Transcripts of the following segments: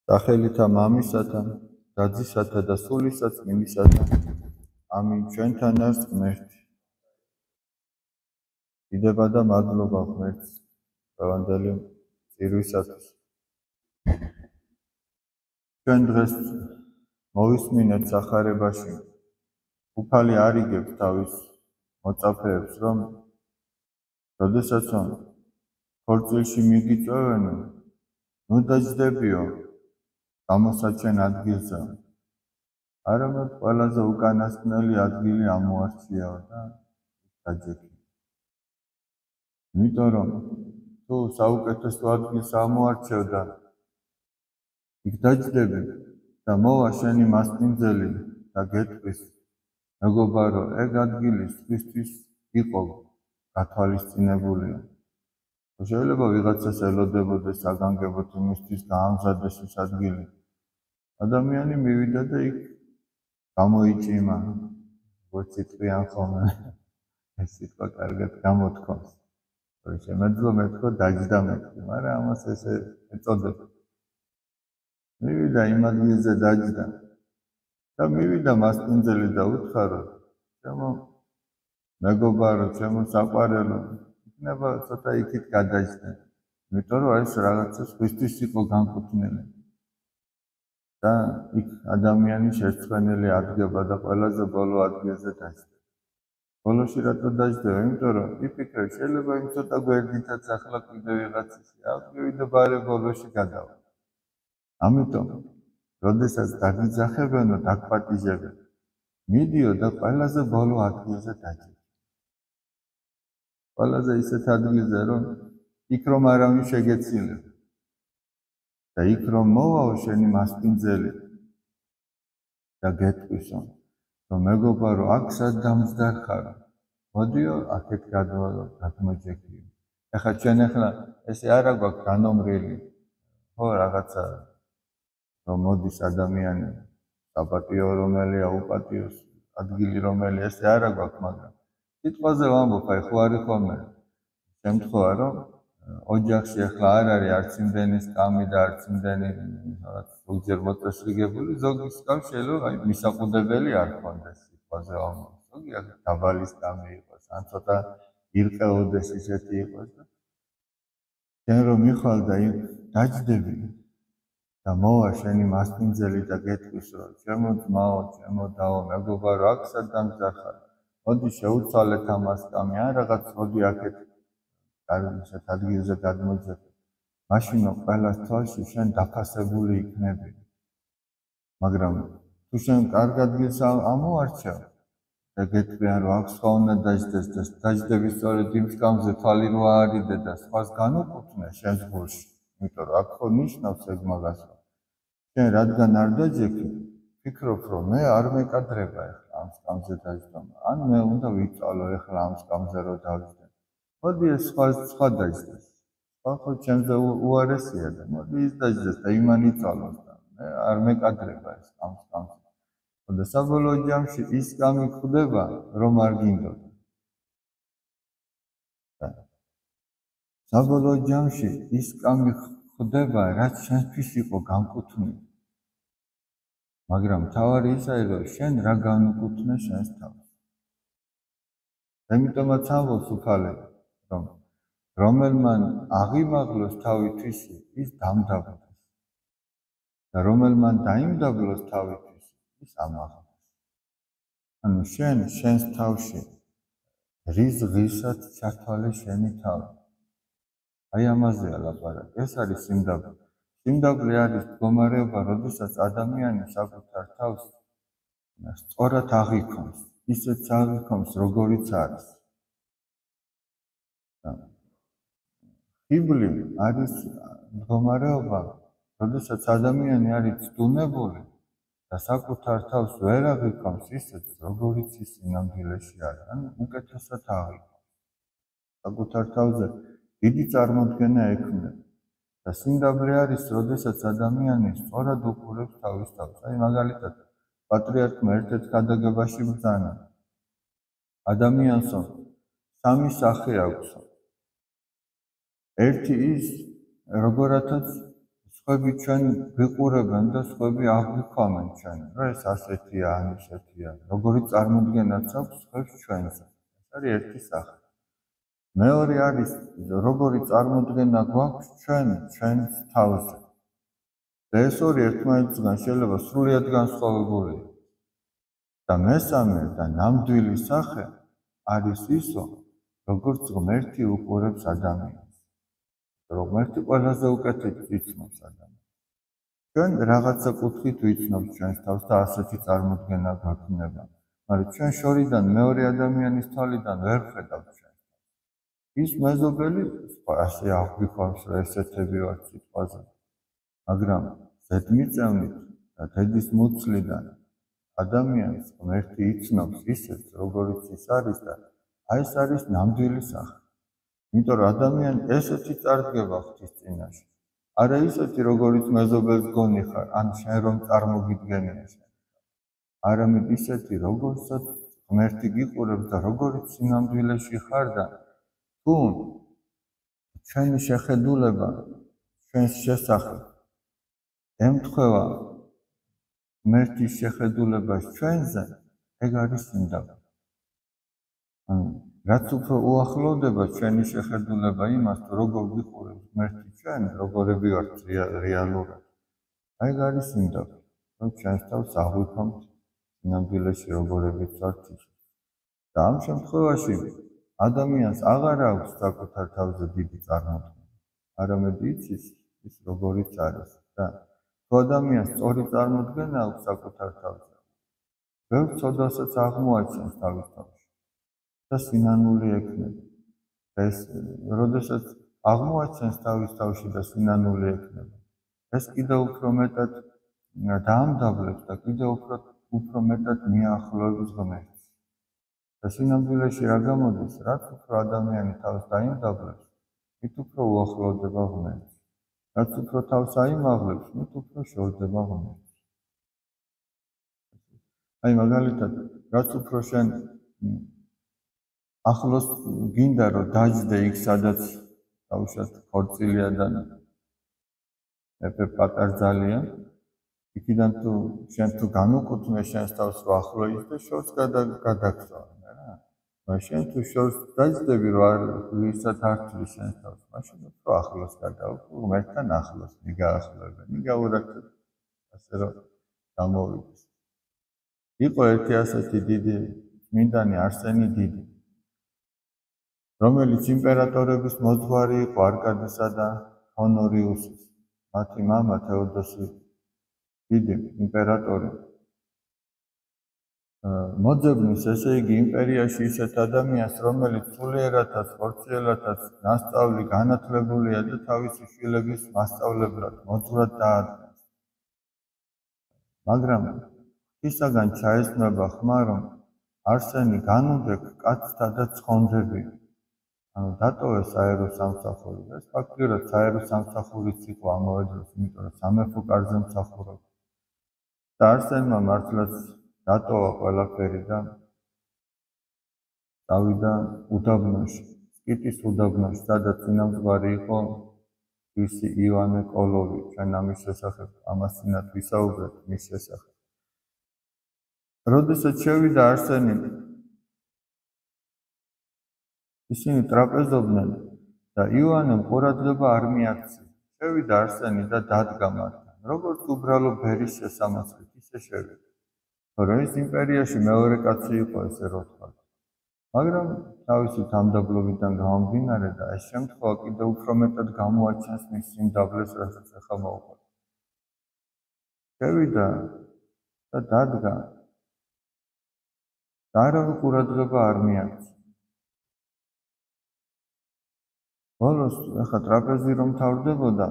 სახელითა მამისათა, დadzისათა და სულისა წმინდისათა. ამინ. ჩვენთან არის ღმერთი. დიდება და მადლობა ღმერთს დღევანდელი წირვისათვის. ჩვენ დღეს მოვისმინეთ სახარებაში უფალი არიგებს თავის მოწაფეებს, რომ როდესაც ქორწილში მიგიწვევენ, ნუ დაჯდებიო გამოსაჩენ ადგილზე, არამედ ყველაზე უკანასკნელი ადგილი ამოარჩიაო და დაჯექი. იმიტომ რომ თუ საუკეთესო ადგილს ამოარჩევ და იქ დაჯდები და მოვა შენი მასპინძელი და გეტყვის, მეგობარო, ეგ ადგილი სხვისთვის იყო გათვალისწინებულია. შეიძლება ვიღაცას ელოდებოდეს საგანგებოდ იმისთვის გაამზადეს ეს ადგილი. ადამიანი მივიდა და იქ გამოიჭიმა, როგორც იტყვიან ხოლმე, ეს სიტყვა კარგად გამოთქვამს. შემეძლო მეთქო დაჯდა მეთქი, მაგრამ ამას ესე ეწოდება. მივიდა იმ ადგილზე დაჯდა და მივიდა მასპინძელი და უთხრა, რომ ჩემო მეგობარო, ჩემო საყვარელო, იქნება ცოტა იქით გადაჯდე, იმიტომ რომ ეს რაღაცა სხვისთვის იყო განკუთვნილი. და იქ ადამიანი შეცვლენილი ადგება და ყველაზე ბოლო ადგილზე დაჯდა. ბოლოში რატო დაჯდება? იმიტომ რომ იფიქრე, შეიძლება იმ ცოტა გვერდითაც ახლა კიდე ვიღაცისი ავიდე ბარე ბოლოში გადავა. ამიტომ, როდესაც დაგიძახებენო, დაგპატიჟებენ, მიდიო და ყველაზე ბოლო ადგილზე დაჯდე. ყველაზე ისეთ ადგილზე, რომ იქ რომ არავინ შეგეცილება. და იქ რომ მოვაო შენი მასპინძელი და გეტყვისო, რომ მეგობარო, აქ სად დამჯდარ ხარ, მოდიო აქეთ გადმოჯექიო. ეხლა ჩვენ ესე არა გვაქვს განომრილი, ხო, რაღაცა რომ მოდის ადამიანი საპატიო რომელია, უპატიო ადგილი რომელი, ესე არა გვაქვს, მაგრამ სიტყვაზე ვამბობ, აი ხო არის ხოლმე შემთხვევა, რომ ოჯახში ახლა არ არის არც იმდენი სკამი და არც იმდენი რაღაც ზოგჯერ მოწესრიგებული, ზოგი სკამ შეიძლება მისაყუდებელი არ ქონდეს, სიტყვაზე ვამბობ. ზოგი დაბალი სკამი იყოს, ან ცოტა ირყეოდეს ისეთი იყოს და შენ რომ მიხვალ და იქ დაჯდები და მოვა შენი მასპინძელი და გეტყვის, რომ ჩემო ძმაო, ჩემო დაო, მეგობარო, აქ სად დამჯდარ ხარ, მოდი შეუცვალეთ ამას სკამი, ან რაღაც მოდი აქეთ ისეთ ადგილზე გადმოჯექე. მაშინ ყველას თვალში შენ დაფასებული იქნები. მაგრამ თუ შენ კარგ ადგილს ამოარჩევ და გეტყვიან, რომ აქ სხვა უნდა დაჯდეს და დაჯდები სწორედ იმ სკამზე, თვალი რო აარიდე და სხვას განუკუთვნე შენს გულში, იმიტომ რომ აქ ხო ნიშნავს ეგ მაგას. შენ რადგან არ დაჯექი, ფიქრობ, რომ მე არ მეკადრება ეხლა ამ სკამზე დაჯდომა, ან მე უნდა ვიწვალო ეხლა ამ სკამზე რო დავჯდე. მოდი ეს სხვა დაჯდეს. სხვა ხო ჩემზე უარესია და მოდი ის დაჯდეს და იმან იწვალოს და მე არ მეკადრება ეს ამ სკამზე. და საბოლოო ჯამში ის სკამი ხდება, რომ არ გინდოდა. საბოლოო ჯამში ის სკამი ხდება, რაც შენთვის იყო განკუთვნილი. მაგრამ თავარი ისაა, რომ შენ რა განუკუთვნე შენს თავს. ამიტომაც ამბობს უფალი, რომ რომელმან აღიმაღლოს თავისთვის, ის დამდაბლოს და რომელმან დაიმდაბლოს თავისთვის, ის ამაღლოს. ანუ შენს თავში რის ღირსად ჩართვალე შენი თავი. აი ამაზეა ლაპარაკი. ეს არის სიმდაბლე. სიმდაბლე არის მდგომარეობა, როდესაც ადამიანი საკუთარ თავს სწორად აღიქონს, ისეთ აღიქონს, როგორიც არის. ხიბლი არის მდგომარეობა, როდესაც ადამიანი არის ცდუნებული და საკუთარ თავს ვერ აღიქონს ისეთ, როგორიც ის სინამდვილეში არის, ანუ უკეთესად აღიქონს. საკუთარ თავზე დიდი წარმოდგენა ექმნება და სიმდაბლე არის, როდესაც ადამიანი სწორად უყურებს თავის თავს. აი მაგალითად, პატრიარქმა ერთ-ერთ ქადაგებაში ბრძანა. ადამიანსო, სამი სახე აქვს. ერთი ის, როგორათაც სხვები ჩვენ ვიყურებენ და სხვები აღვიქვამენ ჩვენ, რომ ეს ასეთია, ან ისეთია. როგორი წარმოდგენაც აქვს სხვებს ჩვენზე. ეს არის ერთი სახე. მეორე არის როგორი წარმოდგენა გვაქვს ჩვენს თავზე. და ეს ორი ერთმანეთისგან შეიძლება სრულიად განსხვავებული. და მესამე და ნამდვილი სახე არის ისო, როგორც ღმერთი უყურებს ადამიანს. ღმერთი ყველაზე უკეთად იცნობს ადამიანს. ჩვენ რაღაცა კუთხით ვიცნობთ ჩვენს თავს და ასეთი წარმოდგენა გვაქვს. მაგრამ ჩვენ შორიდან მეორე ადამიანის თვალიდან ვერ ხედავთ ჩვენს თავს. ის მეზობელი ასე აღვიქვამს, რომ ესეთები ვართ სიტყვაზე. მაგრამ ზედმიწევნით და დედის მუცლიდან ადამიანს ღმერთი იცნობს ისეთ, როგორიც ის არის და აი ეს არის ნამდვილი სახე. იმიტომ რომ ადამიანი ესეთი წარდგება ღვთის წინაშე. არა ისეთი, როგორიც მეზობელს გონი ხარ, ან შენ რომ წარმოგიდგენია შენ. არამედ ისეთი, როგორცაც ღმერთი გიყურებს და როგორიც სინამდვილეში ხარ და თუ ჩვენი შეხედულება ჩვენს შესახებ ემთხვევა ღმერთის შეხედულებას ჩვენზე, ეგ არის სიმდაბლე. რაც უფრო უახლოვდება ჩვენი შეხედულება იმას, როგორ ვიყურებს ღმერთი ჩვენ, როგორები ვართ რეალურად. აი ეგ არის სიმდაბლე, რომ ჩვენს თავს აღვიქვამთ სინამდვილეში როგორებიც ვართ ის. და ამ შემთხვევაში ადამიანს აღარ აქვს საკუთარ თავზე დიდი წარმოდგენა, არამედ იცის ის როგორიც არის და თუ ადამიანს სწორი წარმოდგენა აქვს საკუთარ თავზე, ბევრ ცოდვასაც აღმოაჩენს თავის თავში და სინანული ექნება. ეს როდესაც აღმოაჩენს თავის თავში და სინანული ექნება, ეს კიდევ უფრო მეტად დაამდაბლებს და კიდევ უფრო მეტად მიაახლოვებს ღმერთს. და სინამდვილეში რა გამოდის, რაც უფრო ადამიანი თავს დაიმდაბლებს, მით უფრო უახლოვდება ღმერთს. რაც უფრო თავს აიმაღლებს, მით უფრო შეუძლება ღმერთს. აი მაგალითად, რაც უფრო შენ ახლოს გინდა რომ დაჯდე იქ, სადაც თავშად ხორცილია და პატარძალია, იქიდან შენ თუ განუკუთვნე შენს თავს რომ ახლო ის და შორს გადაგსვა. მაშინ თუ შორს დაჯდები რომ არ ვირსად არ თვლის შენს თავს, მაშინ უფრო ახლოს გადავყო, ღმერთთან ახლოს მიგაახლოებენ, მიგაურაცხებ, ასე რომ გამოვიდეს. იყო ერთი ასეთი დიდი წმინდანი არსენი დიდი, რომელიც იმპერატორების მოძღვარი იყო არკადისა და ჰონორიუსის. მათი მამა თეოდოსი დიდი იმპერატორი მოძებნის, ესე იგი იმპერიაში ისეთ ადამიანს, რომელიც სულიერადაც, ხორციელადაც ნასწავლი განათლებულია და თავისი შვილების მასწავლებლად მოძღვრად დაადგეს. მაგრამ ღვთისაგან ჩაესმება ხმა, რომ არსენი განუდგ კაცთა და ცხონდები. დატოვეს საერო სამსახური. ეს ფაქტიურად საერო სამსახურიც იყო ამავე დროს, იმიტომ რომ სამეფო კარზე მსახურობდა. და არსენმა მართლაც დატოვა ყველაფერი და წავიდა უდაბნოში, სკიტის უდაბნოში, სადაც წინამძღვარი იყო ისი ივანე კოლოვი. ჩვენ ამის შესახებ ამასინათ ვისაუბრეთ მის შესახებ. როდესაც შევიდა არსენი, ისინი ტრაპეზობდნენ და ივანემ ყურადღება არ მიაქცია. შევიდა არსენი და დადგა მათთან, როგორც უბრალო ბერის შესამოსლით, ისე შევიდა. რომ ის იმპერიაში მეორე კაცი იყო, ესე რო ვთქვა. მაგრამ თავისი თანდაბლობიდან გამომდინარე და ეს შემთხვევა კიდევ უფრო მეტად გამოაჩენს მის სიმდაბლეს, რასაც ახლა მოვყვეთ. შევიდა და დადგა და არავის ყურადღება არ მიაქცია. ბოლოს ახლა ტრაპეზი რომ თავდებოდა,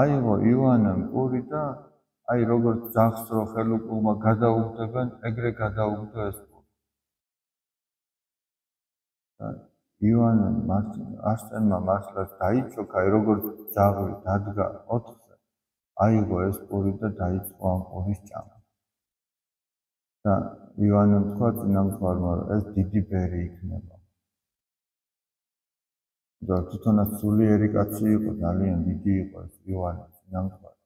აიღო ივანემ პური და აი როგორც ძაღლს რო ხელუყურმა გადაუგდებენ, ეგრე გადაუგდო ეს პური. ივანემ არსენმა მართლაც დაიჩოქა, აი როგორც ძაღლი დადგა ოთხზე, აიღო ეს პური და დაიწყო ამ პურის ჭამა. და ივანემ თქვა წინამძღვარმა, რომ ეს დიდი ბერი იქნება. და თვითონაც სულიერი კაცი იყო, ძალიან დიდი იყო ეს ივანე. ნამყარი.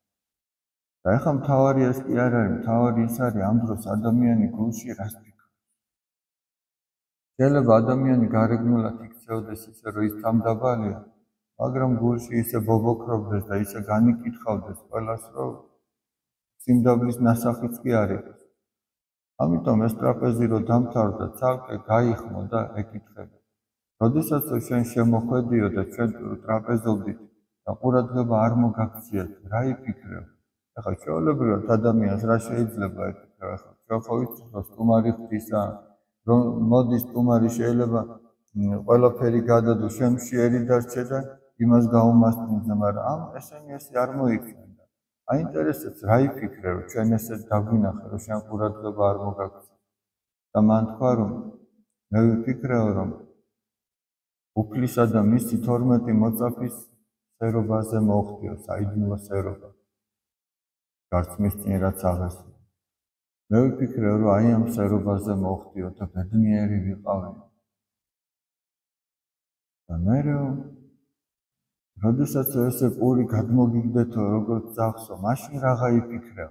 და ეხლა მთავარი ეს კი არ არის, მთავარი ის არის ამ დროს ადამიანი გულში რას ფიქრობს. შეიძლება ადამიანი გარეგნულად იქცეოდეს ისე, რომ ის თამდაბალია, მაგრამ გულში ისე ბობოქრობდეს და ისე განიკითხავდეს ყველას, რომ სიმდაბლის ნასახიც კი არ იყოს. ამიტომ ეს ტრაპეზი რო დამთავრდა, ცალკე გაიხმო და ეკითხები. როდესაც შენ შემოხვედიო და ჩვენ ტრაპეზობდით და ყურადღება არ მოგაქციეთ, რა იფიქრებ? ახლა ჩვეულებრივად ადამიანს რა შეიძლება ეკითხება? ჩვენ ხო ვიცით, რომ სტუმარი ღვთისა, რომ მოდის სტუმარი შეიძლება ყველაფერი გადადო, შენ მშიერი დარჩე და იმას გაუმასწინე, მაგრამ ამ ესენი ესე არ მოიქნება. აინტერესებს რა იფიქრებ, ჩვენ ესე დაგვინახე, რომ შენ ყურადღება არ მოგაქცია. და მან თქვა, რომ მე ვიფიქრეო, რომ უფლისა და მისი 12 მოწაფის სერობაზე მოხდიო, საიდუმლო სერობა. გარწმის წინ რაც აღესვა. მე ვიფიქრეო, რომ აი ამ სერობაზე მოხდიო და ბედნიერი ვიყავი. და მერე როდესაც ესე პური გადმოგიგდეთო, როგორც ძახსო, მაშინ რაღა იფიქრეო.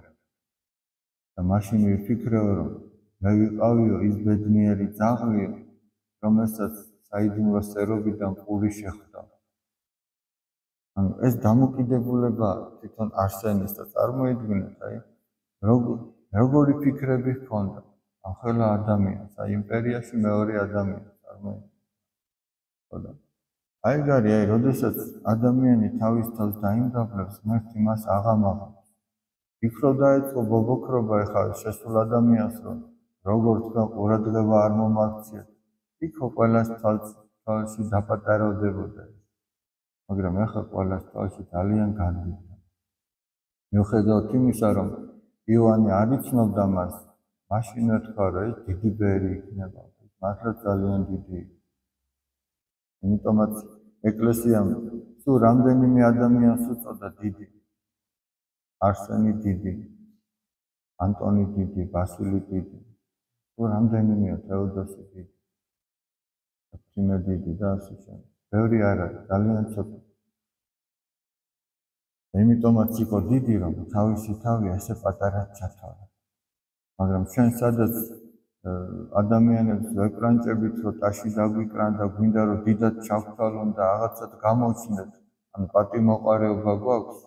და მაშინ ვიფიქრეო, რომ მე ვიყავიო ის ბედნიერი ძაღლი, რომელსაც საიდუმლო სერობიდან პური შეხვდა. ანუ ეს დამოკიდებულება თვითონ არსენისა წარმოიდგინეთ, აი როგორი ფიქრები ჰქონდა ამ ყველა ადამიანს, აი იმპერიაში მეორე ადამიანს წარმოიდგინეთ. აი გარი, აი როდესაც ადამიანი თავის თავს დაიმდაბლებს, მერტი მას აღამაღლებს. იქ რო დაეწყო ბობოქრობა, ეხლა შესულ ადამიანს რომ როგორ თქვა ყურადღება არ მომაქციეთ, იქო ყველას თვალში დაპატარავდებოდა. მაგრამ ეხლა ყველას თვალში ძალიან განვიდა. მიუხედავად იმისა, რომ იოანე არ იცნობდა მას, მაშინ თქვა, რომ ეს დიდი ბერი იქნება, მართლა ძალიან დიდი. იმიტომაც ეკლესიამ სულ რამდენიმე ადამიანს უწოდა დიდი. არსენი დიდი, ანტონი დიდი, ბასილი დიდი. სულ რამდენიმეა თეოდოსი დიდი. ფრიმე დიდი და ასე შემდეგ. ბევრი არ არის, ძალიან ცოტა. იმიტომაც იყო დიდი, რომ თავისი თავი ასე პატარად ჩათვალა. მაგრამ ჩვენ სადაც ადამიანებს ვეკრანჭებით, რომ ტაში დაგვიკრან და გვინდა რომ დიდად ჩავთვალონ და რაღაცად გამოჩნდეთ, ანუ პატიმოყარეობა გვაქვს,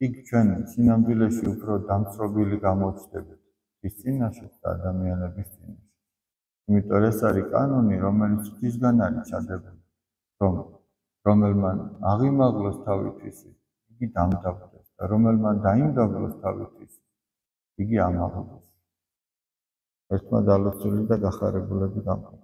იქ ჩვენ სინამდვილეში უფრო დამცრობილი გამოჩნდებით ის წინაშე და ადამიანების წინაშე. იმიტომ ეს არის კანონი, რომელიც ღვთისგან არის ჩადებული, რომ რომელმან აღიმაღლოს თავითვისი, იგი დამდაბლდეს და რომელმან დაიმდაბლოს თავითვისი, იგი ამაღლდეს. ერთმა დალოცული და გახარებულები გამყო.